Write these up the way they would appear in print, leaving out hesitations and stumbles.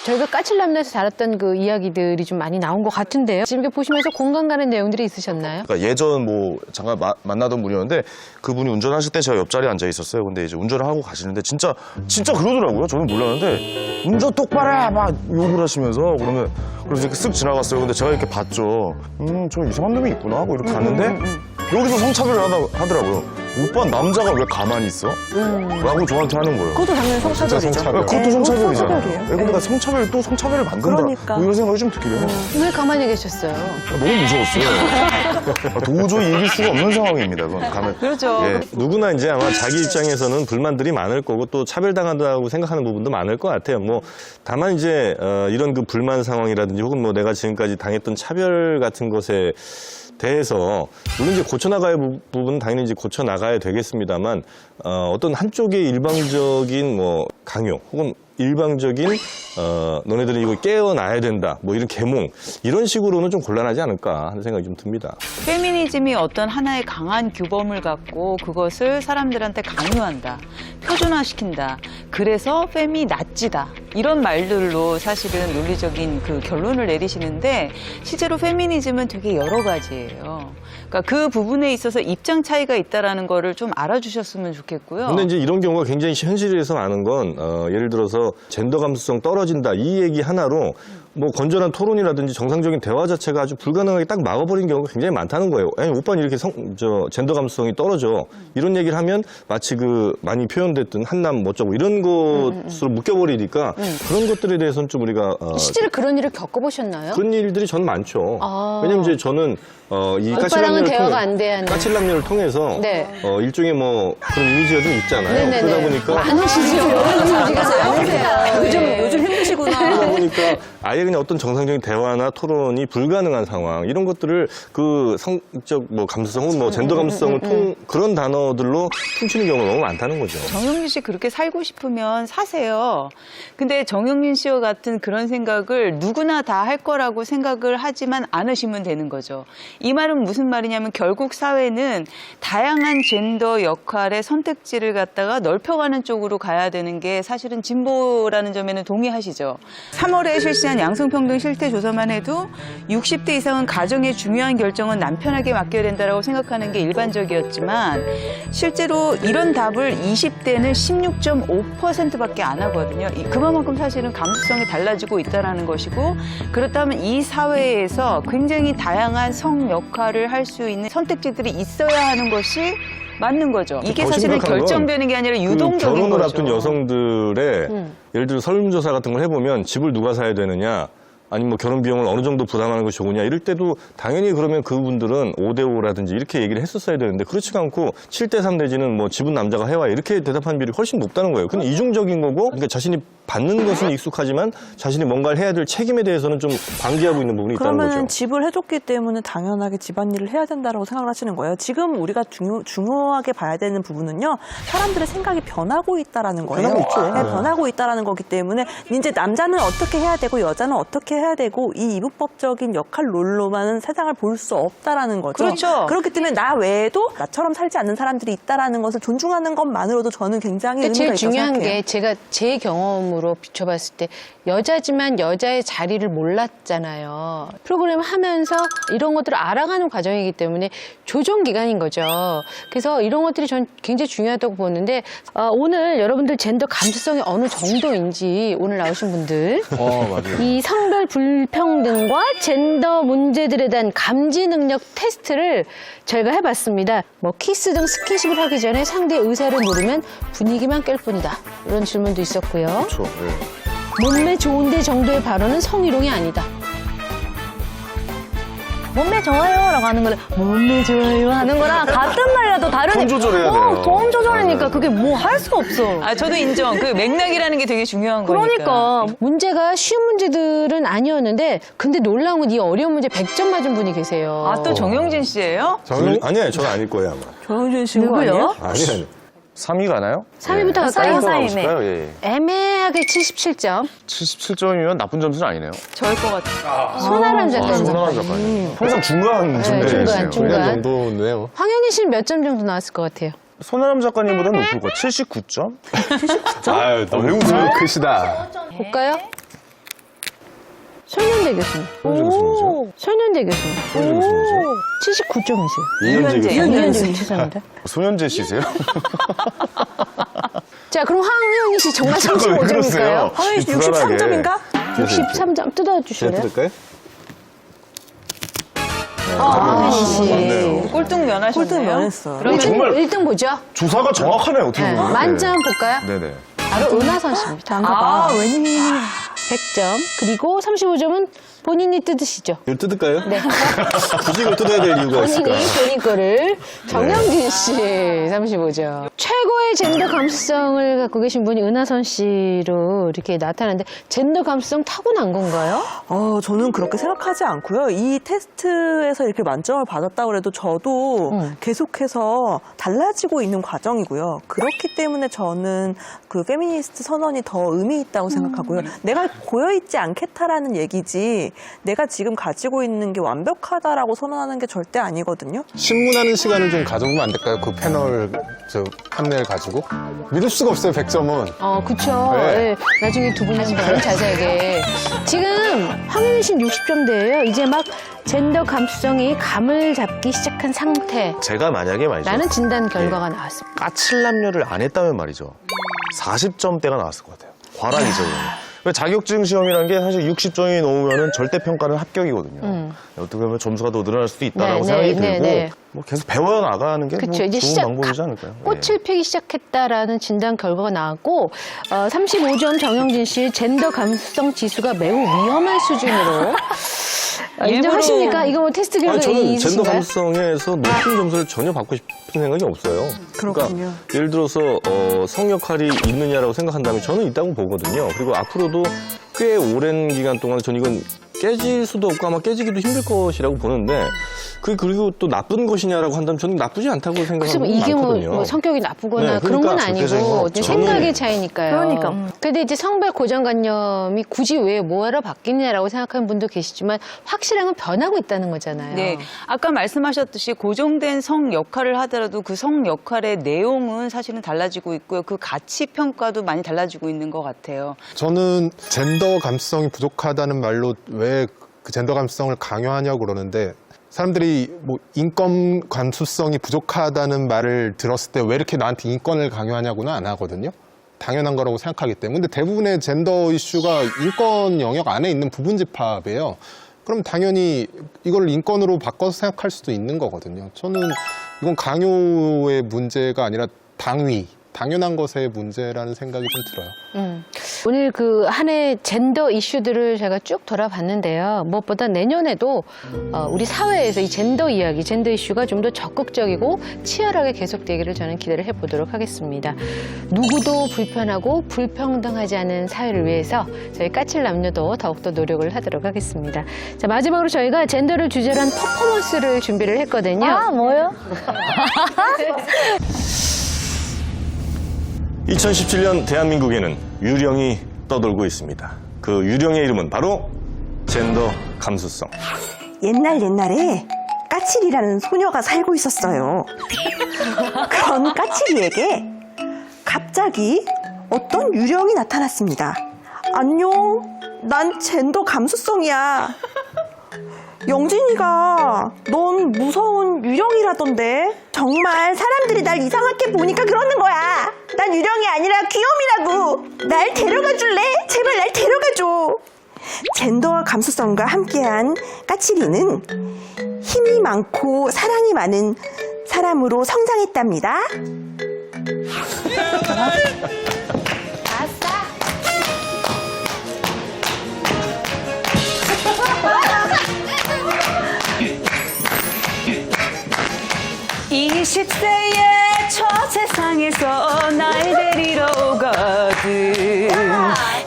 저희가 까칠남녀에서 자랐던 그 이야기들이 좀 많이 나온 것 같은데요. 지금 이렇게 보시면서 공감 가는 내용들이 있으셨나요? 그러니까 예전 뭐 잠깐 만나던 분이었는데 그분이 운전하실 때 제가 옆자리에 앉아 있었어요. 근데 이제 운전을 하고 가시는데 진짜 그러더라고요. 저는 몰랐는데 운전 똑바로 해! 막 욕을 하시면서 그래서 이렇게 쓱 지나갔어요. 근데 제가 이렇게 봤죠. 저 이상한 놈이 있구나 하고 이렇게 갔는데 여기서 성차별을 하더라고요. 오빠 남자가 왜 가만히 있어? 라고 저한테 하는 거예요. 그것도 당연히 성차별이죠. 그것도 성차별이잖아요. 성차별이에요. 근데 성차별을 만든다. 그러니까. 뭐 이런 생각이 좀 들기도 해요. 왜 가만히 계셨어요? 너무 무서웠어요. 도저히 이길 수가 없는 상황입니다. 그건 가면. 그렇죠. 예. 누구나 이제 아마 자기 입장에서는 불만들이 많을 거고 또 차별당한다고 생각하는 부분도 많을 것 같아요. 뭐 다만 이제 이런 그 불만 상황이라든지 혹은 뭐 내가 지금까지 당했던 차별 같은 것에 대해서 물론 이제 고쳐나가야 부분은 당연히 이제 고쳐나가야 되겠습니다만 어떤 한쪽의 일방적인 뭐 강요 혹은 일방적인 너네들은 이거 깨어나야 된다 뭐 이런 계몽 이런 식으로는 좀 곤란하지 않을까 하는 생각이 좀 듭니다. 페미니즘이 어떤 하나의 강한 규범을 갖고 그것을 사람들한테 강요한다, 표준화시킨다. 그래서 페미나치다. 이런 말들로 사실은 논리적인 그 결론을 내리시는데 실제로 페미니즘은 되게 여러 가지예요. 그러니까 그 부분에 있어서 입장 차이가 있다라는 거를 좀 알아주셨으면 좋겠고요. 근데 이제 이런 경우가 굉장히 현실에서 많은 건 예를 들어서 젠더 감수성 떨어진다 이 얘기 하나로 뭐 건전한 토론이라든지 정상적인 대화 자체가 아주 불가능하게 딱 막아버리는 경우가 굉장히 많다는 거예요. 아니 오빠는 이렇게 젠더 감수성이 떨어져 이런 얘기를 하면 마치 그 많이 표현됐던 한남 어쩌고 이런 것으로 묶여버리니까 그런 것들에 대해서는 좀 우리가 실제로 그런 일을 겪어보셨나요? 그런 일들이 저는 많죠. 왜냐면 이제 저는 이 오빠랑은 대화가 안 돼야 까칠남녀를 통해서 네. 일종의 뭐 그런 이미지가 좀 있잖아요. 네네네. 그러다 보니까 많으시죠. 요즘 힘드시구나. 그러다 보니까 아예 그냥 어떤 정상적인 대화나 토론이 불가능한 상황 이런 것들을 그 성적 뭐 감수성 혹은 뭐 젠더 감수성을 그런 단어들로 퉁치는 경우가 너무 많다는 거죠. 정영진 씨 그렇게 살고 싶으면 사세요. 근데 정영진 씨와 같은 그런 생각을 누구나 다 할 거라고 생각을 하지만 않으시면 되는 거죠. 이 말은 무슨 말이냐면 결국 사회는 다양한 젠더 역할의 선택지를 갖다가 넓혀가는 쪽으로 가야 되는 게 사실은 진보라는 점에는 동의하시죠. 3월에 실시한 양성평등 실태조사만 해도 60대 이상은 가정의 중요한 결정은 남편에게 맡겨야 된다고 생각하는 게 일반적이었지만 실제로 이런 답을 20대는 16.5%밖에 안 하거든요. 그만큼 사실은 감수성이 달라지고 있다는 것이고 그렇다면 이 사회에서 굉장히 다양한 성 역할을 할 수 있는 선택지들이 있어야 하는 것이 맞는 거죠. 이게 사실은 결정되는 게 아니라 유동적인 결혼을 거죠. 앞둔 여성들의 예를 들어 설문조사 같은 걸 해보면 집을 누가 사야 되느냐 아니면 뭐 결혼 비용을 어느 정도 부담하는 것이 좋으냐 이럴 때도 당연히 그러면 그분들은 5대5라든지 이렇게 얘기를 했었어야 되는데 그렇지가 않고 7대3 내지는 뭐 집은 남자가 해와 이렇게 대답한 비율이 훨씬 높다는 거예요. 그건 이중적인 거고 그러니까 자신이 받는 것은 익숙하지만 자신이 뭔가를 해야 될 책임에 대해서는 좀 방기하고 있는 부분이 있다는 그러면 거죠. 집을 해줬기 때문에 당연하게 집안일을 해야 된다고 생각을 하시는 거예요. 지금 우리가 중요하게 봐야 되는 부분은요. 사람들의 생각이 변하고 있다라는 거예요. 변하고 있죠. 네, 변하고 있다라는 거기 때문에 이제 남자는 어떻게 해야 되고 여자는 어떻게 해야 되고 이 이분법적인 역할 롤로만은 세상을 볼 수 없다라는 거죠. 그렇죠. 그렇기 때문에 나 외에도 나처럼 살지 않는 사람들이 있다라는 것을 존중하는 것만으로도 저는 굉장히 의미가 제일 있다고 중요한 생각해요. 게 제가 제 경험으로 비춰봤을 때 여자지만 여자의 자리를 몰랐잖아요. 프로그램 하면서 이런 것들을 알아가는 과정이기 때문에 조정 기간인 거죠. 그래서 이런 것들이 전 굉장히 중요하다고 보는데 오늘 여러분들 젠더 감수성이 어느 정도인지 오늘 나오신 분들 맞아요. 이 성별 불평등과 젠더 문제들에 대한 감지 능력 테스트를 저희가 해봤습니다. 뭐 키스 등 스킨십을 하기 전에 상대의 의사를 모르면 분위기만 깰 뿐이다. 이런 질문도 있었고요. 그렇죠. 예. 몸매 좋은데 정도의 발언은 성희롱이 아니다. 몸매 좋아요라고 하는 거는 몸매 좋아요 하는 거랑 같은 말이라도 다르니까. 톤 조절해야 돼요. 톤 조절이니까 그게 뭐 할 수가 없어. 아, 저도 인정. 그 맥락이라는 게 되게 중요한 거니까. 그러니까. 문제가 쉬운 문제들은 아니었는데 근데 놀라운 건 이 어려운 문제 100점 맞은 분이 계세요. 아, 또 정영진 씨예요? 아니에요. 저는 아닐 거예요 아마. 조영준 씨인 거 누구요? 아니에요? 아니. 3위 가나요? 3위부터 갈까요? 사이네. 예. 애매하게 77점. 77점이면 나쁜 점수는 아니네요. 저일 것 같아요. 손아람 작가님. 손하나 작가님. 항상 중간 네, 정도였어요. 중간. 정도네요. 황현희 씨는 몇 점 정도 나왔을 것 같아요? 손아람 작가님보다는 높을 거예요. 79점? 79점? 아유, 너무 웃음이 크시다. 볼까요? 손현재 교수님. 손현재 교수님이죠? 손현재 교수님. 손현재 교수님이죠? 79점이세요. 이현재 교수. 이현재 죄송합니다. 손현재 씨세요? 자, 그럼 황현희 씨 정말 35점일까요? 황현희 씨 불안하게. 63점인가? 63점 제가 뜯어주실래요? 들을까요? 황현희 씨. 맞네요. 꼴등 면하셨네요. 꼴등 면했어. 그러면 정말 1등 보죠. 조사가 정확하네요, 어떻게 네, 보면. 만점 볼까요? 네네. 바로 은하선 씨입니다. 아, 웬일. 100점. 그리고 35점은 본인이 뜯으시죠. 이거 뜯을까요? 네. 굳이 이걸 뜯어야 될 이유가 있을까? 본인 거를 정영진 씨 35점. 최고의 젠더 감수성을 갖고 계신 분이 은하선 씨로 이렇게 나타나는데 젠더 감수성 타고난 건가요? 저는 그렇게 생각하지 않고요. 이 테스트에서 이렇게 만점을 받았다고 해도 저도 계속해서 달라지고 있는 과정이고요. 그렇기 때문에 저는 그 페미니스트 선언이 더 의미 있다고 생각하고요. 내가 고여있지 않겠다라는 얘기지 내가 지금 가지고 있는 게 완벽하다라고 선언하는 게 절대 아니거든요. 신문하는 시간을 좀 가져보면 안 될까요? 그 패널 판넬 가지고 믿을 수가 없어요. 100점은. 그쵸. 네. 네. 나중에 두 분이 더 자세하게. 지금 황윤희 씨는 60점대예요. 이제 막 젠더 감수성이 감을 잡기 시작한 상태. 제가 만약에 말이죠. 라는 진단 결과가 나왔습니다. 까칠남녀를 안 했다면 말이죠. 40점대가 나왔을 것 같아요. 과락이죠. 이거는. 자격증 시험이라는 게 사실 60점이 넘으면 절대평가는 합격이거든요. 어떻게 보면 점수가 더 늘어날 수도 있다라고 네, 생각이 네, 들고 네. 뭐 계속 배워나가는 게 그쵸. 뭐 이제 좋은 방법이지 않을까요? 꽃을 피기 시작했다라는 진단 결과가 나왔고 35점 정영진 씨 젠더 감수성 지수가 매우 위험한 수준으로 인정하십니까? 이거 뭐 테스트 결과 저는 젠더 있으신가요? 감수성에서 높은 점수를 전혀 받고 싶은 생각이 없어요. 그렇군요. 그러니까 예를 들어서 성 역할이 있느냐라고 생각한다면 저는 있다고 보거든요. 그리고 앞으로도 꽤 오랜 기간 동안 저는 이건 깨질 수도 없고 아마 깨지기도 힘들 것이라고 보는데 그리고 또 나쁜 것이냐라고 한다면 저는 나쁘지 않다고 그래서 생각하는 이게 많거든요. 뭐 성격이 나쁘거나 네, 그런 건 그러니까 절대적인 건 아니고 없죠. 생각의 차이니까요. 그러니까. 근데 이제 성별 고정관념이 굳이 왜 뭐하러 바뀌냐라고 생각하는 분도 계시지만 확실한 건 변하고 있다는 거잖아요. 네. 아까 말씀하셨듯이 고정된 성 역할을 하더라도 그 성 역할의 내용은 사실은 달라지고 있고요. 그 가치 평가도 많이 달라지고 있는 것 같아요. 저는 젠더 감수성이 부족하다는 말로 왜 그 젠더 감수성을 강요하냐고 그러는데 사람들이 뭐 인권 감수성이 부족하다는 말을 들었을 때 왜 이렇게 나한테 인권을 강요하냐고는 안 하거든요. 당연한 거라고 생각하기 때문에. 근데 대부분의 젠더 이슈가 인권 영역 안에 있는 부분 집합이에요. 그럼 당연히 이걸 인권으로 바꿔서 생각할 수도 있는 거거든요. 저는 이건 강요의 문제가 아니라 당연한 것의 문제라는 생각이 좀 들어요. 오늘 그 한 해 젠더 이슈들을 제가 쭉 돌아봤는데요. 무엇보다 내년에도 우리 사회에서 이 젠더 이야기, 젠더 이슈가 좀 더 적극적이고 치열하게 계속되기를 저는 기대를 해보도록 하겠습니다. 누구도 불편하고 불평등하지 않은 사회를 위해서 저희 까칠 남녀도 더욱더 노력을 하도록 하겠습니다. 자, 마지막으로 저희가 젠더를 주제로 한 퍼포먼스를 준비를 했거든요. 아, 뭐요? 2017년 대한민국에는 유령이 떠돌고 있습니다. 그 유령의 이름은 바로 젠더 감수성. 옛날에 까칠이라는 소녀가 살고 있었어요. 그런 까칠이에게 갑자기 어떤 유령이 나타났습니다. 안녕, 난 젠더 감수성이야. 영진이가 넌 무서운 유령이라던데. 정말 사람들이 날 이상하게 보니까 그러는 거야. 난 유령이 아니라 귀염이라고. 날 데려가 줄래? 제발 날 데려가 줘. 젠더 감수성과 함께한 까칠이는 힘이 많고 사랑이 많은 사람으로 성장했답니다. 아싸! 20세의 저 세상에서 날 데리러 오거든.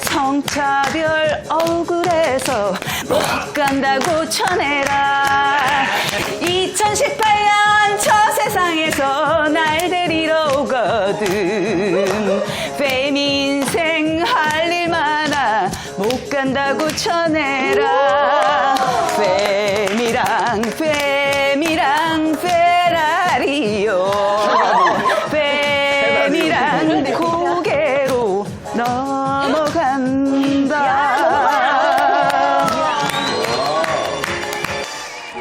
성차별 억울해서 못 간다고 쳐내라. 2018년 저 세상에서 날 데리러 오거든. 페미 인생 할 일 많아 못 간다고 쳐내라. 페미랑 페라리요. 페미랑 고개로 넘어간다.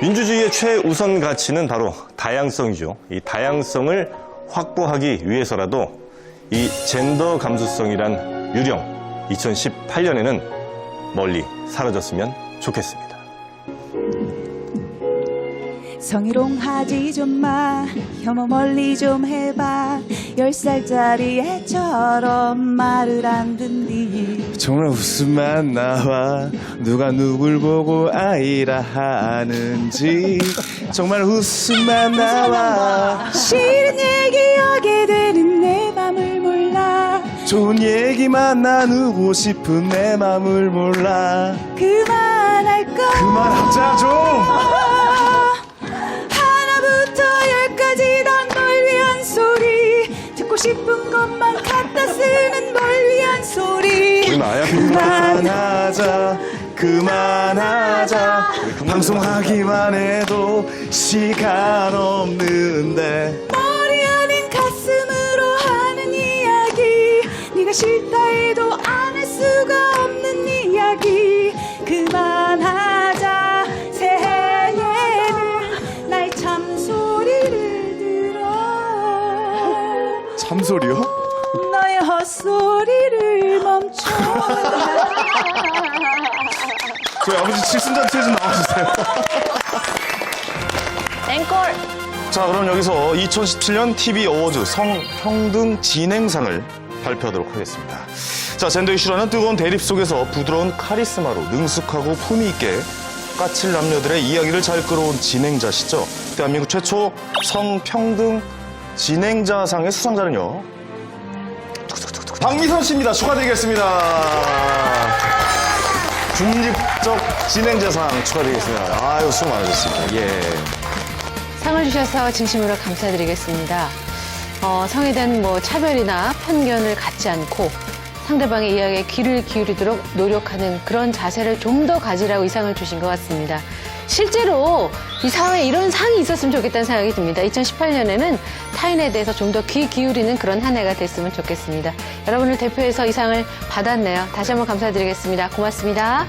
민주주의의 최우선 가치는 바로 다양성이죠. 이 다양성을 확보하기 위해서라도 이 젠더 감수성이란 유령 2018년에는 멀리 사라졌으면 좋겠습니다. 성희롱하지 좀 마, 혐오 멀리 좀 해봐. 10살짜리 애처럼 말을 안 듣니. 정말 웃음만 나와 누가 누굴 보고 아이라 하는지 정말 웃음만 나와 싫은 얘기하게 되는 내 맘을 몰라. 좋은 얘기만 나누고 싶은 내 맘을 몰라 그만할까? 그만하자 좀 하나부터 열까지 다 널 위한 소리. 듣고 싶은 것만 갖다 쓰는 널 위한 소리. 그만하자 그만하자 방송하기만 해도 시간 없는데 머리 아닌 가슴으로 하는 이야기. 네가 싫다 해도 안 할 수가 없는 이야기. 그만하자. 새해에는 나의 참소리를 들어. 참소리요? 너의 헛소리를 멈춰. 저희 아버지 칠순잔치에 좀 나와주세요. 땡골. 자, 그럼 여기서 2017년 TV 어워즈 성평등 진행상을 발표하도록 하겠습니다. 자, 젠더 이슈라는 뜨거운 대립 속에서 부드러운 카리스마로 능숙하고 품위 있게 까칠 남녀들의 이야기를 잘 끌어온 진행자시죠. 대한민국 최초 성평등 진행자상의 수상자는요, 박미선 씨입니다. 축하드리겠습니다. 중립적 진행자상 축하드리겠습니다. 아유, 수고 많으셨습니다. 예. 상을 주셔서 진심으로 감사드리겠습니다. 성에 대한 차별이나 편견을 갖지 않고 상대방의 이야기에 귀를 기울이도록 노력하는 그런 자세를 좀 더 가지라고 이 상을 주신 것 같습니다. 실제로 이 사회에 이런 상이 있었으면 좋겠다는 생각이 듭니다. 2018년에는 타인에 대해서 좀 더 귀 기울이는 그런 한 해가 됐으면 좋겠습니다. 여러분을 대표해서 이 상을 받았네요. 다시 한번 감사드리겠습니다. 고맙습니다.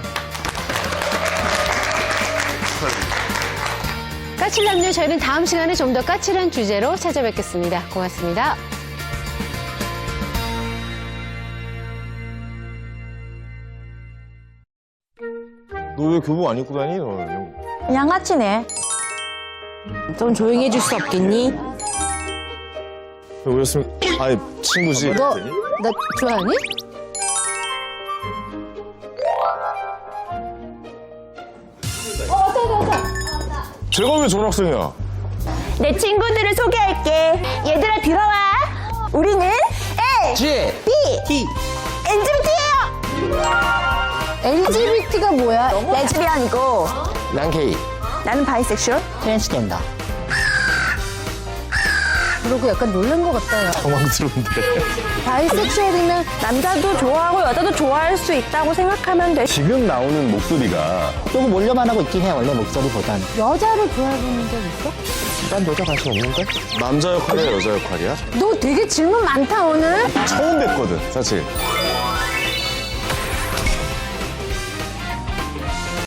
까칠남녀, 저희는 다음 시간에 좀 더 까칠한 주제로 찾아뵙겠습니다. 고맙습니다. 너 왜 교복 안 입고 다니? 너 양아치네. 좀 조용히 해줄 수 없겠니? 왜 그랬으면, 아니, 친구지. 너, 나 좋아하니? 제가 왜 전학생이야? 내 친구들을 소개할게. 얘들아 들어와. 우리는 L, G, B, T, NGT예요. LGBT가 뭐야? 레즈비언이고 난 게이 나는 바이섹슈얼. 트랜스젠더 그러고 약간 놀란 것 같아요. 당황스러운데. 바이섹슈얼이면 남자도 좋아하고 여자도 좋아할 수 있다고 생각하면 돼. 지금 나오는 목소리가 조금 올려만 하고 있긴 해 원래 목소리보단 여자를 좋아해보는 적 있어? 난 여자 관심 없는데 남자 역할이야, 여자 역할이야? 너 되게 질문 많다, 오늘. 처음 뵀거든, 사실.